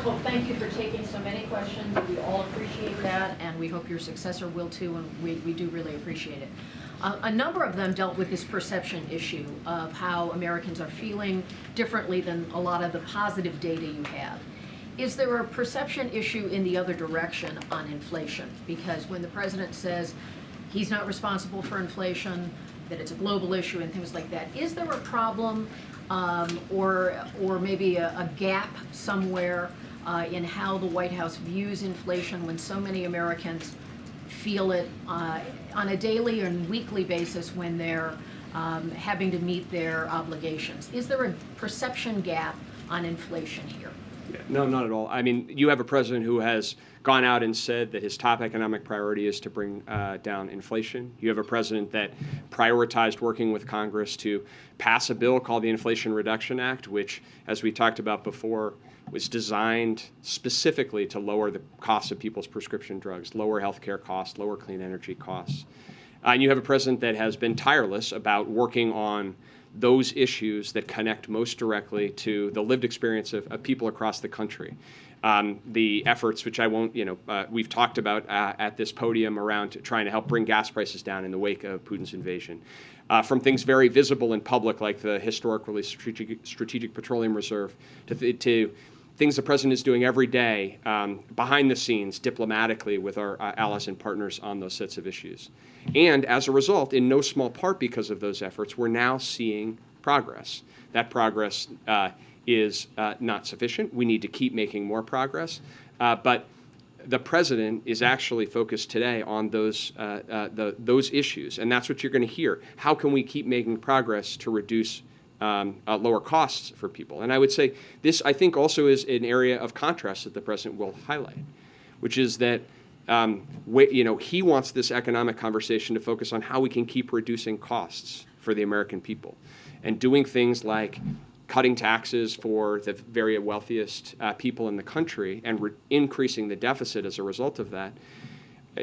Well, thank you for taking so many questions. We all appreciate that, and we hope your successor will too, and we do really appreciate it. A number of them dealt with this perception issue of how Americans are feeling differently than a lot of the positive data you have. Is there a perception issue in the other direction on inflation? Because when the president says he's not responsible for inflation, that it's a global issue and things like that, is there a problem or maybe a gap somewhere in how the White House views inflation when so many Americans feel it on a daily and weekly basis when they're having to meet their obligations? Is there a perception gap on inflation here? No, not at all. I mean, you have a president who has gone out and said that his top economic priority is to bring down inflation. You have a president that prioritized working with Congress to pass a bill called the Inflation Reduction Act, which, as we talked about before, was designed specifically to lower the cost of people's prescription drugs, lower healthcare costs, lower clean energy costs. And you have a president that has been tireless about working on those issues that connect most directly to the lived experience of people across the country. The efforts, which I won't, we've talked about at this podium around trying to help bring gas prices down in the wake of Putin's invasion. From things very visible in public, like the historically strategic petroleum reserve, to things the president is doing every day behind the scenes diplomatically with our allies and partners on those sets of issues. And as a result, in no small part because of those efforts, we're now seeing progress. That progress is not sufficient. We need to keep making more progress. But the president is actually focused today on those issues, and that's what you're going to hear. How can we keep making progress to reduce lower costs for people? And I would say this, I think, also is an area of contrast that the president will highlight, which is that he wants this economic conversation to focus on how we can keep reducing costs for the American people and doing things like cutting taxes for the very wealthiest people in the country and increasing the deficit as a result of that.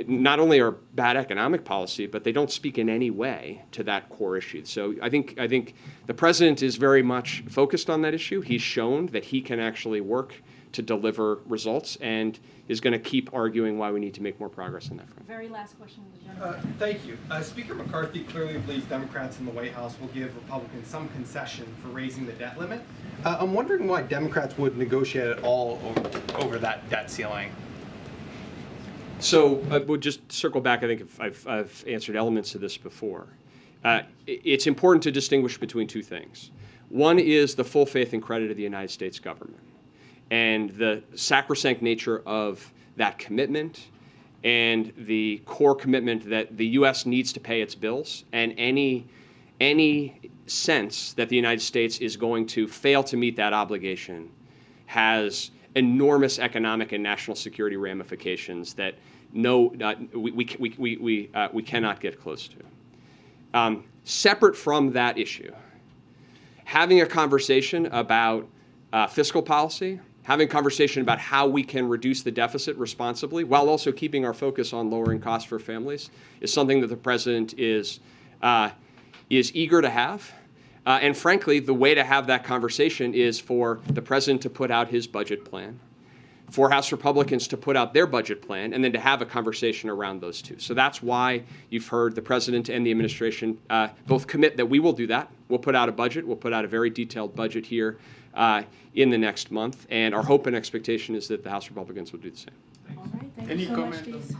Not only are bad economic policy, but they don't speak in any way to that core issue. So I think the president is very much focused on that issue. He's shown that he can actually work to deliver results and is going to keep arguing why we need to make more progress on that front. Very last question. Thank you. Speaker McCarthy clearly believes Democrats in the White House will give Republicans some concession for raising the debt limit. I'm wondering why Democrats would negotiate at all over that debt ceiling. So we'll just circle back. I think I've answered elements of this before. It's important to distinguish between two things. One is the full faith and credit of the United States government and the sacrosanct nature of that commitment and the core commitment that the U.S. needs to pay its bills, and any sense that the United States is going to fail to meet that obligation has enormous economic and national security ramifications that we cannot get close to. Separate from that issue, having a conversation about fiscal policy, having a conversation about how we can reduce the deficit responsibly while also keeping our focus on lowering costs for families is something that the president is eager to have. And frankly, the way to have that conversation is for the president to put out his budget plan, for House Republicans to put out their budget plan, and then to have a conversation around those two. So that's why you've heard the president and the administration both commit that we will do that. We'll put out a budget. We'll put out a very detailed budget here in the next month. And our hope and expectation is that the House Republicans will do the same. All right. Thank you so much, Deese.